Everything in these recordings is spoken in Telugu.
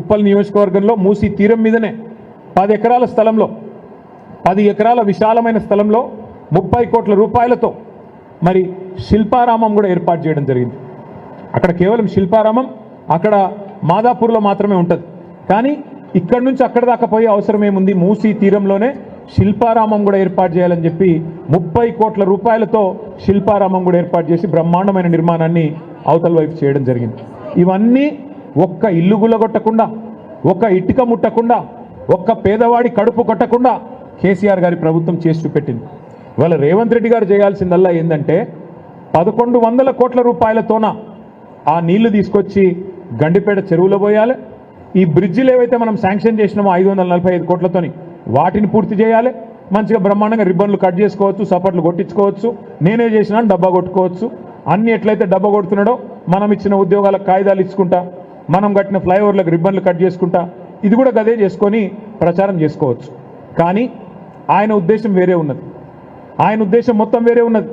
ఉప్పల్ నియోజకవర్గంలో మూసీ తీరం మీదనే 10 ఎకరాల స్థలంలో 10 ఎకరాల విశాలమైన స్థలంలో 30 కోట్ల రూపాయలతో మరి శిల్పారామం కూడా ఏర్పాటు చేయడం జరిగింది. అక్కడ కేవలం శిల్పారామం అక్కడ మాదాపూర్లో మాత్రమే ఉంటుంది. కానీ ఇక్కడ నుంచి అక్కడ దాకా పోయే అవసరం ఏముంది? మూసీ తీరంలోనే శిల్పారామం కూడా ఏర్పాటు చేయాలని చెప్పి 30 కోట్ల రూపాయలతో శిల్పారామం కూడా ఏర్పాటు చేసి బ్రహ్మాండమైన నిర్మాణాన్ని అవతల వైపు చేయడం జరిగింది. ఇవన్నీ ఒక్క ఇల్లు గులగొట్టకుండా, ఒక్క ఇటుక ముట్టకుండా, ఒక్క పేదవాడి కడుపు కొట్టకుండా కేసీఆర్ గారి ప్రభుత్వం చేసి చూపెట్టింది. ఇవాళ రేవంత్ రెడ్డి గారు చేయాల్సిందల్లా ఏంటంటే 1100 కోట్ల రూపాయలతోన ఆ నీళ్లు తీసుకొచ్చి గండిపేట చెరువులో పోయాలి. ఈ బ్రిడ్జిలు ఏవైతే మనం శాంక్షన్ చేసినామో 545 కోట్లతోని వాటిని పూర్తి చేయాలి. మంచిగా బ్రహ్మాండంగా రిబ్బన్లు కట్ చేసుకోవచ్చు, సపోర్ట్లు కొట్టించుకోవచ్చు, నేనే చేసినా డబ్బా కొట్టుకోవచ్చు. అన్ని ఎట్లయితే డబ్బా కొడుతున్నాడో మనం ఇచ్చిన ఉద్యోగాలకు కాయిదాలు ఇచ్చుకుంటా, మనం కట్టిన ఫ్లైఓవర్లకు రిబ్బన్లు కట్ చేసుకుంటా, ఇది కూడా గదే చేసుకొని ప్రచారం చేసుకోవచ్చు. కానీ ఆయన ఉద్దేశం వేరే ఉన్నది. ఆయన ఉద్దేశం మొత్తం వేరే ఉన్నది.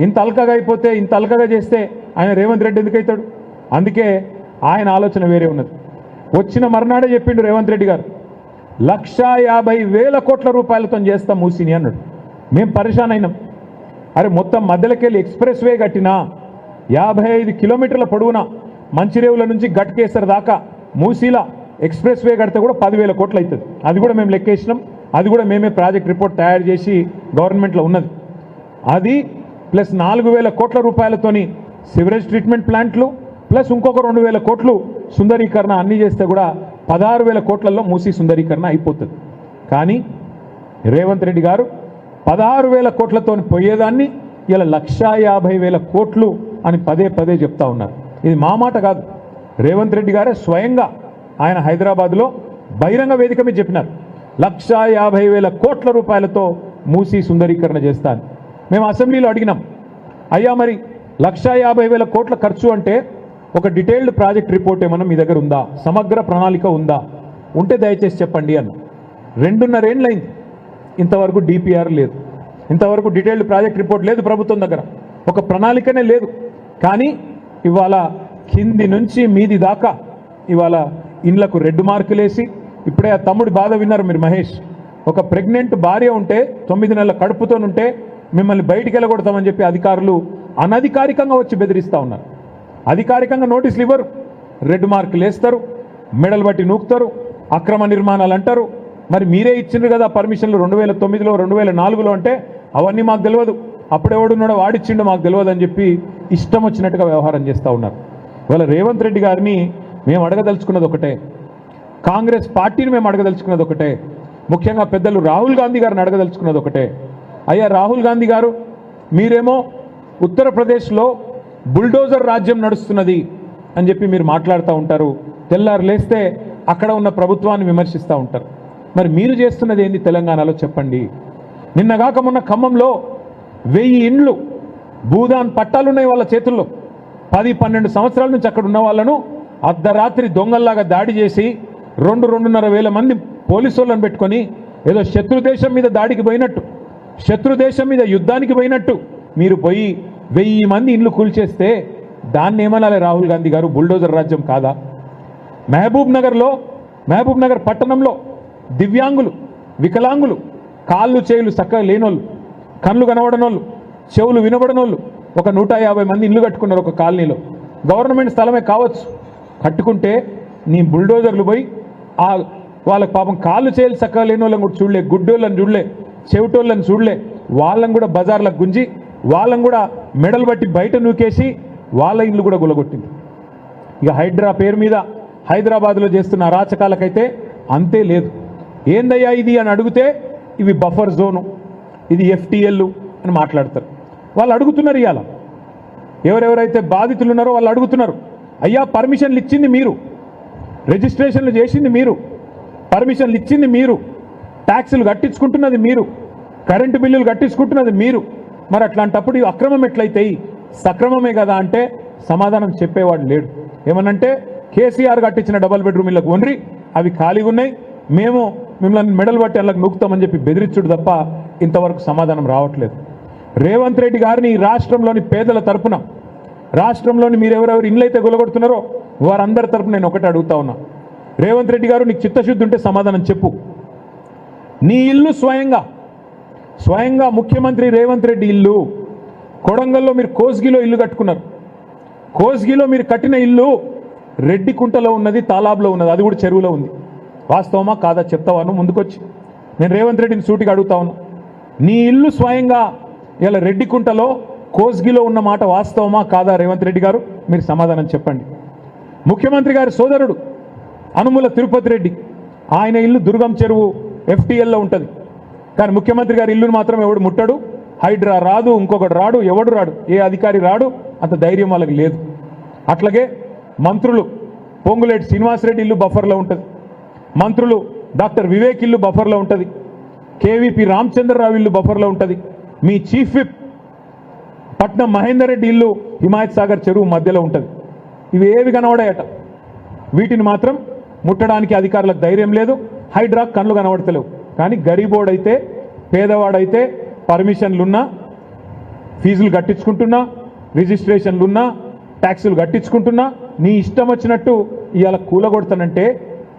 ఇంత అల్కగా అయిపోతే, ఇంత అల్కగా చేస్తే ఆయన రేవంత్ రెడ్డి ఎందుకు అవుతాడు? అందుకే ఆయన ఆలోచన వేరే ఉన్నది. వచ్చిన మర్నాడే చెప్పిండు రేవంత్ రెడ్డి గారు 1,50,000 కోట్ల రూపాయలతో చేస్తాం మూసిని అన్నాడు. మేము పరిశాన్ అయినాం. అరే మొత్తం మధ్యలోకెళ్ళి ఎక్స్ప్రెస్ వే కట్టినా 55 కిలోమీటర్ల పొడవున మంచిరేవుల నుంచి గట్కేసర్ దాకా మూసీలా ఎక్స్ప్రెస్ వే కడితే కూడా 10,000 కోట్లు అవుతుంది. అది కూడా మేము లెక్కేసినాం. అది కూడా మేమే ప్రాజెక్ట్ రిపోర్ట్ తయారు చేసి గవర్నమెంట్లో ఉన్నది. అది ప్లస్ 4,000 కోట్ల రూపాయలతోని సివరేజ్ ట్రీట్మెంట్ ప్లాంట్లు ప్లస్ ఇంకొక 2,000 కోట్లు సుందరీకరణ అన్నీ చేస్తే కూడా 16,000 కోట్లలో మూసీ సుందరీకరణ అయిపోతుంది. కానీ రేవంత్ రెడ్డి గారు 16,000 కోట్లతో పోయేదాన్ని ఇలా 1,50,000 కోట్లు అని పదే పదే చెప్తా ఉన్నారు. ఇది మా మాట కాదు, రేవంత్ రెడ్డి గారే స్వయంగా ఆయన హైదరాబాద్లో బహిరంగ వేదిక మీద చెప్పినారు 1,50,000 కోట్ల రూపాయలతో మూసీ సుందరీకరణ చేస్తాను. మేము అసెంబ్లీలో అడిగినాం, అయ్యా మరి 1,50,000 కోట్ల ఖర్చు అంటే ఒక డీటెయిల్డ్ ప్రాజెక్ట్ రిపోర్ట్ ఏమన్నా మీ దగ్గర ఉందా? సమగ్ర ప్రణాళిక ఉందా? ఉంటే దయచేసి చెప్పండి అని. 2.5 ఏళ్ళైంది, ఇంతవరకు డిపిఆర్ లేదు, ఇంతవరకు డీటెయిల్డ్ ప్రాజెక్ట్ రిపోర్ట్ లేదు ప్రభుత్వం దగ్గర, ఒక ప్రణాళికనే లేదు. కానీ ఇవాళ కింది నుంచి మీది దాకా ఇవాళ ఇండ్లకు రెడ్ మార్కులేసి, ఇప్పుడే ఆ తమ్ముడి బాధ విన్నారు మీరు మహేష్, ఒక ప్రెగ్నెంట్ భార్య ఉంటే 9 నెలల కడుపుతోనుంటే మిమ్మల్ని బయటికి వెళ్ళగొడతామని చెప్పి అధికారులు అనధికారికంగా వచ్చి బెదిరిస్తూ ఉన్నారు. అధికారికంగా నోటీసులు ఇవ్వరు, రెడ్ మార్కులు వేస్తారు, మెడలు బట్టి నూకుతారు, అక్రమ నిర్మాణాలు అంటారు. మరి మీరే ఇచ్చిండ్రు కదా పర్మిషన్లు 2009లో 2004లో అంటే అవన్నీ మాకు తెలియదు, అప్పుడెవడున్నాడో వాడిచ్చిండో మాకు తెలియదు అని చెప్పి ఇష్టం వచ్చినట్టుగా వ్యవహారం చేస్తూ ఉన్నారు. ఇవాళ రేవంత్ రెడ్డి గారిని మేము అడగదలుచుకున్నది ఒకటే, కాంగ్రెస్ పార్టీని మేము అడగదలుచుకున్నది ఒకటే, ముఖ్యంగా పెద్దలు రాహుల్ గాంధీ గారిని అడగదలుచుకున్నది ఒకటే. అయ్యా రాహుల్ గాంధీ గారు, మీరేమో ఉత్తరప్రదేశ్లో బుల్డోజర్ రాజ్యం నడుస్తున్నది అని చెప్పి మీరు మాట్లాడుతూ ఉంటారు, తెల్లారు లేస్తే అక్కడ ఉన్న ప్రభుత్వాన్ని విమర్శిస్తూ ఉంటారు. మరి మీరు చేస్తున్నది ఏంది తెలంగాణలో చెప్పండి? నిన్నగాక మొన్న ఖమ్మంలో 1000 ఇండ్లు భూదాన్ పట్టాలున్నాయి వాళ్ళ చేతుల్లో. 10-12 సంవత్సరాల నుంచి అక్కడ ఉన్న వాళ్ళను అర్ధరాత్రి దొంగల్లాగా దాడి చేసి 2-2.5 వేల మంది పోలీసు వాళ్ళని పెట్టుకొని ఏదో శత్రుదేశం మీద దాడికి పోయినట్టు, శత్రుదేశం మీద యుద్ధానికి పోయినట్టు మీరు పోయి 1000 మంది ఇండ్లు కూల్చేస్తే దాన్ని ఏమనాలి రాహుల్ గాంధీ గారు? బుల్డోజర్ రాజ్యం కాదా? మహబూబ్ నగర్ పట్టణంలో దివ్యాంగులు, వికలాంగులు, కాళ్ళు చేయులు చక్కగా లేనోళ్ళు, కళ్ళు కనబడనోళ్ళు, చెవులు వినబడనోళ్ళు ఒక 150 మంది ఇల్లు కట్టుకున్నారు ఒక కాలనీలో. గవర్నమెంట్ స్థలమే కావచ్చు, కట్టుకుంటే నీ బుల్డోజర్లు పోయి వాళ్ళకి పాపం కాళ్ళు చేయులు చక్కగా లేని వాళ్ళని కూడా చూడలే, గుడ్డోళ్ళని చూడలే, చెవిటోళ్ళని చూడలే, వాళ్ళని కూడా బజార్లకు గుంజి వాళ్ళని కూడా మెడలు బట్టి బయట నూకేసి వాళ్ళ ఇల్లు కూడా గులగొట్టింది. ఇక హైడ్రా పేరు మీద హైదరాబాద్లో చేస్తున్న అరాచకాలకైతే అంతే లేదు. ఏందయ్యా ఇది అని అడిగితే ఇవి బఫర్ జోను, ఇది FTL అని మాట్లాడతారు. వాళ్ళు అడుగుతున్నారు, ఇవాళ ఎవరెవరైతే బాధితులు ఉన్నారో వాళ్ళు అడుగుతున్నారు, అయ్యా పర్మిషన్లు ఇచ్చింది మీరు, రిజిస్ట్రేషన్లు చేసింది మీరు, పర్మిషన్లు ఇచ్చింది మీరు, ట్యాక్సులు కట్టించుకుంటున్నది మీరు, కరెంటు బిల్లులు కట్టించుకుంటున్నది మీరు, మరి అట్లాంటప్పుడు ఇవి అక్రమం ఎట్లయితాయి? సక్రమమే కదా అంటే సమాధానం చెప్పేవాడు లేడు. ఏమనంటే కేసీఆర్ కట్టించిన డబల్ బెడ్రూమ్ ఇళ్ళకు ఒండ్రి అవి ఖాళీగా ఉన్నాయి, మేము మిమ్మల్ని మెడల్ బట్టి అలా నూకుతామని చెప్పి బెదిరించుడు తప్ప ఇంతవరకు సమాధానం రావట్లేదు. రేవంత్ రెడ్డి గారిని రాష్ట్రంలోని పేదల తరపున, రాష్ట్రంలోని మీరు ఎవరెవరు ఇళ్ళైతే గులగొడుతున్నారో వారందరి తరపున నేను ఒకటి అడుగుతా ఉన్నా, రేవంత్ రెడ్డి గారు నీకు చిత్తశుద్ధి ఉంటే సమాధానం చెప్పు. నీ ఇల్లు స్వయంగా ముఖ్యమంత్రి రేవంత్ రెడ్డి ఇల్లు కొడంగల్లో మీరు కోస్గిలో ఇల్లు కట్టుకున్నారు. కోస్గిలో మీరు కట్టిన ఇల్లు రెడ్డికుంటలో ఉన్నది, తాలాబ్లో ఉన్నది, అది కూడా చెరువులో ఉంది. వాస్తవమా కాదా చెప్తావాను ముందుకొచ్చి? నేను రేవంత్ రెడ్డిని సూటిగా అడుగుతా ఉన్నా, నీ ఇల్లు స్వయంగా ఇలా రెడ్డికుంటలో కోస్గిలో ఉన్న మాట వాస్తవమా కాదా? రేవంత్ రెడ్డి గారు మీరు సమాధానం చెప్పండి. ముఖ్యమంత్రి గారి సోదరుడు అనుముల తిరుపతి రెడ్డి, ఆయన ఇల్లు దుర్గం చెరువు FTLలో ఉంటుంది. కానీ ముఖ్యమంత్రి గారి ఇల్లును మాత్రం ఎవడు ముట్టడు, హైడ్రా రాదు, ఇంకొకటి రాడు, ఎవడు రాడు, ఏ అధికారి రాడు, అంత ధైర్యం వాళ్ళకి లేదు. అట్లాగే మంత్రులు పొంగులేటి శ్రీనివాసరెడ్డి ఇల్లు బఫర్లో ఉంటుంది, మంత్రులు డాక్టర్ వివేక్ ఇల్లు బఫర్లో ఉంటుంది, KVP రామచంద్రరావు ఇల్లు బఫర్లో ఉంటుంది, మీ చీఫ్ విప్ పట్నం మహేందర్ రెడ్డి ఇల్లు హిమాయత్ సాగర్ చెరువు మధ్యలో ఉంటుంది. ఇవి ఏవి కనబడాయట, వీటిని మాత్రం ముట్టడానికి అధికారులకు ధైర్యం లేదు, హైడ్రా కళ్ళు కనబడతలేవు. కానీ గరీబోడైతే పేదవాడైతే పర్మిషన్లున్నా, ఫీజులు కట్టించుకుంటున్నా, రిజిస్ట్రేషన్లున్నా, ట్యాక్సులు కట్టించుకుంటున్నా, నీ ఇష్టం వచ్చినట్టు ఇవాళ కూలగొడతానంటే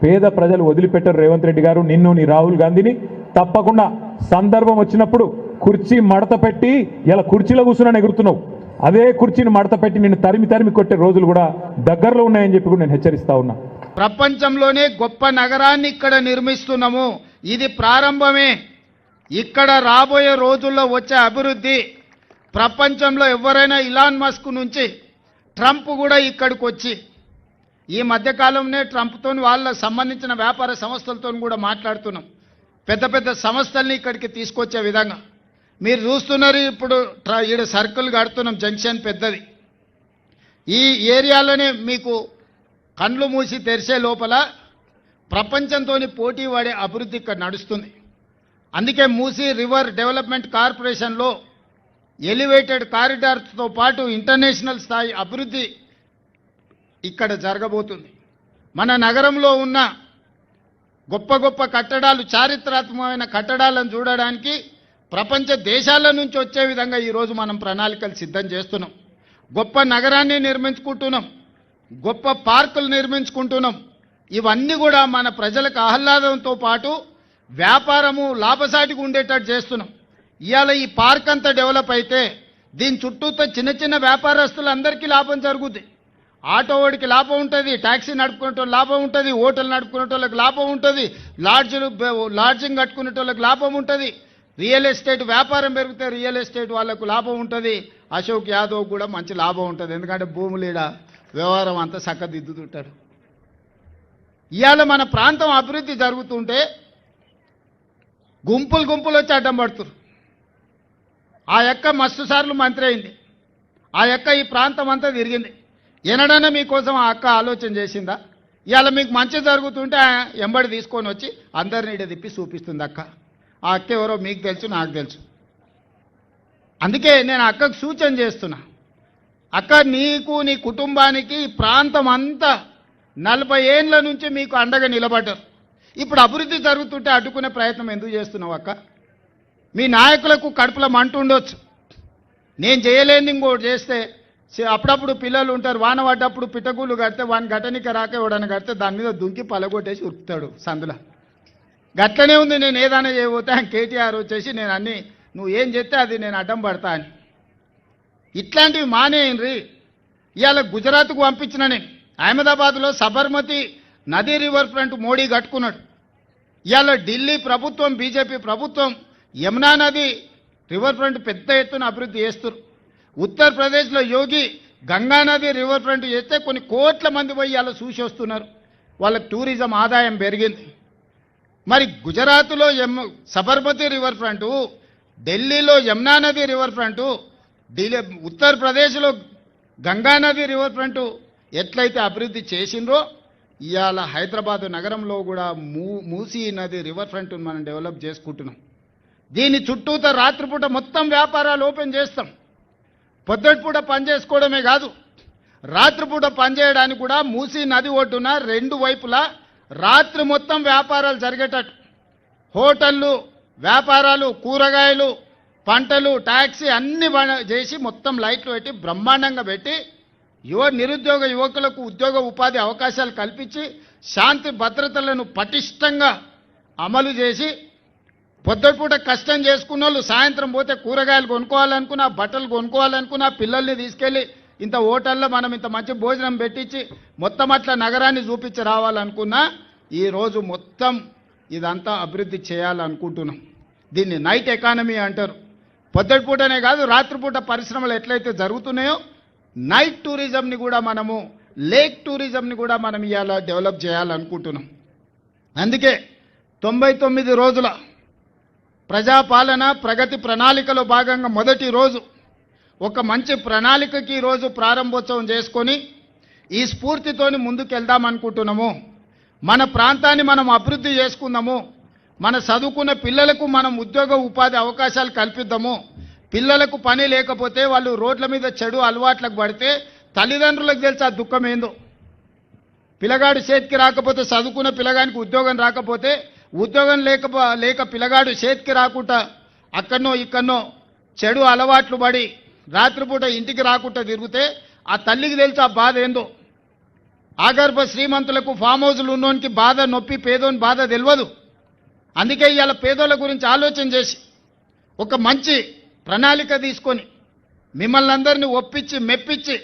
పేద ప్రజలు వదిలిపెట్టారు. రేవంత్ రెడ్డి గారు నిన్ను, నీ రాహుల్ గాంధీని తప్పకుండా సందర్భం వచ్చినప్పుడు కుర్చీ మడత పెట్టి ఇలా కుర్చీలో కూర్చున్నా ఎగురుతున్నావు, అదే కుర్చీని మడత పెట్టి నిన్ను తరిమి కొట్టే రోజులు కూడా దగ్గరలో ఉన్నాయని చెప్పి కూడా నేను హెచ్చరిస్తా ఉన్నా. ప్రపంచంలోనే గొప్ప నగరాన్ని ఇక్కడ నిర్మిస్తున్నాము, ఇది ప్రారంభమే. ఇక్కడ రాబోయే రోజుల్లో వచ్చే అభివృద్ధి ప్రపంచంలో ఎవరైనా ఇలాన్ మస్క్ నుంచి ట్రంప్ కూడా ఇక్కడికి వచ్చి, ఈ మధ్యకాలంలో ట్రంప్తో వాళ్ళ సంబంధించిన వ్యాపార సంస్థలతో కూడా మాట్లాడుతున్నాం, పెద్ద పెద్ద సంస్థల్ని ఇక్కడికి తీసుకొచ్చే విధంగా. మీరు చూస్తున్నారు, ఇప్పుడు ఈడ సర్కిల్ కడుతున్నాం, జంక్షన్ పెద్దది. ఈ ఏరియాలోనే మీకు కండ్లు మూసి తెరిచే లోపల ప్రపంచంతో పోటీ పడే అభివృద్ధి ఇక్కడ నడుస్తుంది. అందుకే మూసీ రివర్ డెవలప్మెంట్ కార్పొరేషన్లో ఎలివేటెడ్ కారిడార్తో పాటు ఇంటర్నేషనల్ స్థాయి అభివృద్ధి ఇక్కడ జరగబోతుంది. మన నగరంలో ఉన్న గొప్ప గొప్ప కట్టడాలు, చారిత్రాత్మకమైన కట్టడాలను చూడడానికి ప్రపంచ దేశాల నుంచి వచ్చే విధంగా ఈరోజు మనం ప్రణాళికలు సిద్ధం చేస్తున్నాం. గొప్ప నగరాన్ని నిర్మించుకుంటున్నాం, గొప్ప పార్కులు నిర్మించుకుంటున్నాం. ఇవన్నీ కూడా మన ప్రజలకు ఆహ్లాదంతో పాటు వ్యాపారము లాభసాటిగా ఉండేటట్టు చేస్తున్నాం. ఇవాళ ఈ పార్క్ అంతా డెవలప్ అయితే దీని చుట్టూతో చిన్న చిన్న వ్యాపారస్తులందరికీ లాభం జరుగుద్ది. ఆటో వాడికి లాభం ఉంటుంది, ట్యాక్సీ నడుపుకునే లాభం ఉంటుంది, హోటల్ నడుపుకునే వాళ్ళకి లాభం ఉంటుంది, లాడ్జింగ్ కట్టుకునే వాళ్ళకి లాభం ఉంటుంది, రియల్ ఎస్టేట్ వ్యాపారం పెరిగితే రియల్ ఎస్టేట్ వాళ్ళకు లాభం ఉంటుంది, అశోక్ యాదవ్ కూడా మంచి లాభం ఉంటుంది, ఎందుకంటే భూములీడ వ్యవహారం అంతా చక్కదిద్దుతుంటాడు. ఇవాళ మన ప్రాంతం అభివృద్ధి జరుగుతుంటే గుంపులు వచ్చి అడ్డం పడుతున్నారు. ఆ యొక్క మస్తు సార్లు మంత్రి అయింది, ఆ యొక్క ఈ ప్రాంతం అంతా తిరిగింది. ఎనడన్నా మీకోసం ఆ అక్క ఆలోచన చేసిందా? ఇవాళ మీకు మంచి జరుగుతుంటే ఎంబడి తీసుకొని వచ్చి అందరినీ ఇడ తిప్పి చూపిస్తుంది అక్క. ఆ అక్క ఎవరో మీకు తెలుసు, నాకు తెలుసు. అందుకే నేను అక్కకు సూచన చేస్తున్నా, అక్క నీకు, నీ కుటుంబానికి ప్రాంతం అంతా 40 ఏండ్ల నుంచి మీకు అండగా నిలబడ్డారు. ఇప్పుడు అభివృద్ధి జరుగుతుంటే అడ్డుకునే ప్రయత్నం ఎందుకు చేస్తున్నావు అక్క? మీ నాయకులకు కడుపులో మంట ఉండొచ్చు, నేను చేయలేని ఇంకోటి చేస్తే అప్పుడప్పుడు పిల్లలు ఉంటారు, వాన పడ్డప్పుడు పిట్టగూళ్ళు కడితే వాని ఘటనిక రాక ఎవడని కడితే దాని మీద దుంకి పలగొట్టేసి ఉరుకుతాడు సందులో. గట్లనే ఉంది, నేను ఏదైనా చేయబోతే కేటీఆర్ వచ్చేసి నేను అన్నీ నువ్వు ఏం చెప్తే అది నేను అడ్డం పడతా అని. ఇట్లాంటివి మానేయండి. ఇవాళ గుజరాత్కు పంపించిన నేను అహ్మదాబాద్లో సబర్మతి నదీ రివర్ ఫ్రంట్ మోడీ కట్టుకున్నాడు. ఇవాళ ఢిల్లీ ప్రభుత్వం, బీజేపీ ప్రభుత్వం యమునా నది రివర్ ఫ్రంట్ పెద్ద ఎత్తున అభివృద్ధి చేస్తారు. ఉత్తరప్రదేశ్లో యోగి గంగా నది రివర్ ఫ్రంట్ చేస్తే కొన్ని కోట్ల మంది పోయి ఇవాళ చూసి వస్తున్నారు, వాళ్ళకి టూరిజం ఆదాయం పెరిగింది. మరి గుజరాత్లో సబర్మతి రివర్ ఫ్రంటు, ఢిల్లీలో యమునా నది రివర్ ఫ్రంటు, ఉత్తరప్రదేశ్లో గంగా నది రివర్ ఫ్రంటు ఎట్లయితే అభివృద్ధి చేసిండ్రో ఇవాళ హైదరాబాద్ నగరంలో కూడా మూసీ నది రివర్ ఫ్రంట్ మనం డెవలప్ చేసుకుంటున్నాం. దీని చుట్టూతో రాత్రిపూట మొత్తం వ్యాపారాలు ఓపెన్ చేస్తాం. పొద్దుటిపూట పని చేసుకోవడమే కాదు, రాత్రిపూట పనిచేయడానికి కూడా మూసీ నది ఒడ్డున 2 వైపులా రాత్రి మొత్తం వ్యాపారాలు జరిగేటట్టు హోటళ్ళు, వ్యాపారాలు, కూరగాయలు, పంటలు, ట్యాక్సీ అన్ని చేసి మొత్తం లైట్లు పెట్టి బ్రహ్మాండంగా పెట్టి నిరుద్యోగ యువకులకు ఉద్యోగ ఉపాధి అవకాశాలు కల్పించి శాంతి భద్రతలను పటిష్టంగా అమలు చేసి పొద్దుపూట కష్టం చేసుకున్న వాళ్ళు సాయంత్రం పోతే కూరగాయలు కొనుక్కోవాలనుకున్నా, బట్టలు కొనుక్కోవాలనుకున్నా, పిల్లల్ని తీసుకెళ్ళి ఇంత హోటల్లో మనం ఇంత మంచి భోజనం పెట్టించి మొత్తం అట్లా నగరాన్ని చూపించి రావాలనుకున్నా ఈరోజు మొత్తం ఇదంతా అభివృద్ధి చేయాలనుకుంటున్నాం. దీన్ని నైట్ ఎకానమీ అంటారు. పొద్దుపూటనే కాదు, రాత్రిపూట పరిశ్రమలు ఎట్లయితే జరుగుతున్నాయో నైట్ టూరిజంని కూడా మనము, లేక్ టూరిజంని కూడా మనం ఇవాళ డెవలప్ చేయాలనుకుంటున్నాం. అందుకే 99 రోజుల ప్రజాపాలన ప్రగతి ప్రణాళికలో భాగంగా మొదటి రోజు ఒక మంచి ప్రణాళికకి ఈరోజు ప్రారంభోత్సవం చేసుకొని ఈ స్ఫూర్తితోని ముందుకెళ్దాం అనుకుంటున్నాము. మన ప్రాంతాన్ని మనం అభివృద్ధి చేసుకుందాము. మన చదువుకున్న పిల్లలకు మనం ఉద్యోగ ఉపాధి అవకాశాలు కల్పిద్దాము. పిల్లలకు పని లేకపోతే వాళ్ళు రోడ్ల మీద చెడు అలవాట్లకు పడితే తల్లిదండ్రులకు తెలిసి ఆ దుఃఖం ఏందో. పిల్లగాడు చేతికి రాకపోతే, చదువుకున్న పిల్లగానికి ఉద్యోగం రాకపోతే, ఉద్యోగం లేక పిల్లగాడు చేతికి రాకుండా అక్కడనో ఇక్కడనో చెడు అలవాట్లు పడి రాత్రిపూట ఇంటికి రాకుండా తిరిగితే ఆ తల్లికి తెలిసి ఆ బాధ ఏందో. ఆగర్భ శ్రీమంతులకు ఫామ్ హౌజులు ఉన్నోనికి బాధ, నొప్పి పేదోని బాధ తెలియదు. అందుకే ఇవాళ పేదోళ్ళ గురించి ఆలోచన చేసి ఒక మంచి ప్రణాళిక తీసుకొని మిమ్మల్ని అందరినీ ఒప్పించి మెప్పించి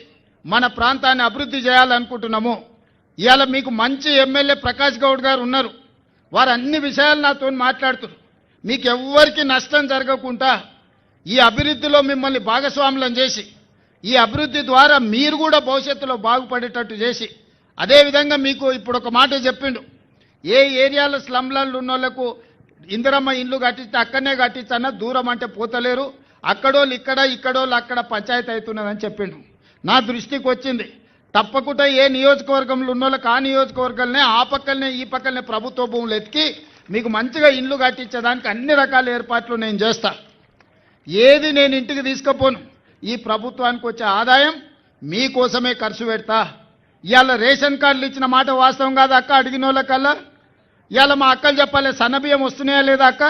మన ప్రాంతాన్ని అభివృద్ధి చేయాలనుకుంటున్నాము. ఇవాళ మీకు మంచి ఎమ్మెల్యే ప్రకాష్ గౌడ్ గారు ఉన్నారు. వారు అన్ని విషయాలు నాతో మాట్లాడుతున్నారు. మీకు ఎవ్వరికి నష్టం జరగకుండా ఈ అభివృద్ధిలో మిమ్మల్ని భాగస్వాములను చేసి, ఈ అభివృద్ధి ద్వారా మీరు కూడా భవిష్యత్తులో బాగుపడేటట్టు చేసి, అదేవిధంగా మీకు ఇప్పుడు ఒక మాట చెప్పిండు, ఏ ఏరియాలో స్లమ్లలో ఉన్న వాళ్ళకు ఇందిరమ్మ ఇండ్లు కట్టిస్తే అక్కడనే కట్టించన్నా, దూరం అంటే పోతలేరు, అక్కడోళ్ళు ఇక్కడ, ఇక్కడోళ్ళు అక్కడ పంచాయతీ అవుతున్నదని చెప్పిండు. నా దృష్టికి వచ్చింది. తప్పకుండా ఏ నియోజకవర్గంలో ఉన్న వాళ్ళకి ఆ నియోజకవర్గాలనే, ఆ పక్కనే ఈ పక్కనే ప్రభుత్వ భూములు ఎత్తికి మీకు మంచిగా ఇండ్లు కట్టించడానికి అన్ని రకాల ఏర్పాట్లు నేను చేస్తా. ఏది నేను ఇంటికి తీసుకుపోను. ఈ ప్రభుత్వానికి వచ్చే ఆదాయం మీకోసమే ఖర్చు పెడతా. ఇవాళ రేషన్ కార్డులు ఇచ్చిన మాట వాస్తవం కాదు అక్క, అడిగిన వాళ్ళకల్లా. ఇవాళ మా అక్కలు చెప్పాలి, సన్నబియ్యం వస్తున్నాయా లేదా అక్క?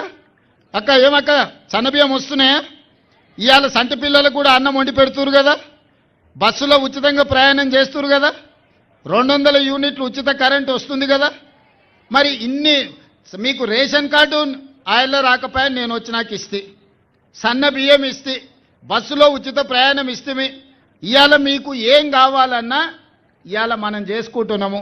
అక్క ఏమక్క సన్నబియ్యం వస్తున్నాయా? ఇవాళ సంటి పిల్లలకు కూడా అన్నం వండి పెడుతురు కదా, బస్సులో ఉచితంగా ప్రయాణం చేస్తురు కదా, 200 యూనిట్లు ఉచిత కరెంటు వస్తుంది కదా. మరి ఇన్ని మీకు రేషన్ కార్డు ఆయన రాకపోయా, నేను వచ్చినాక ఇస్తే, సన్న బియ్యం ఇస్తే, బస్సులో ఉచిత ప్రయాణం ఇస్తే, ఇవాళ మీకు ఏం కావాలన్నా ఇవాళ మనం చేసుకుంటున్నాము.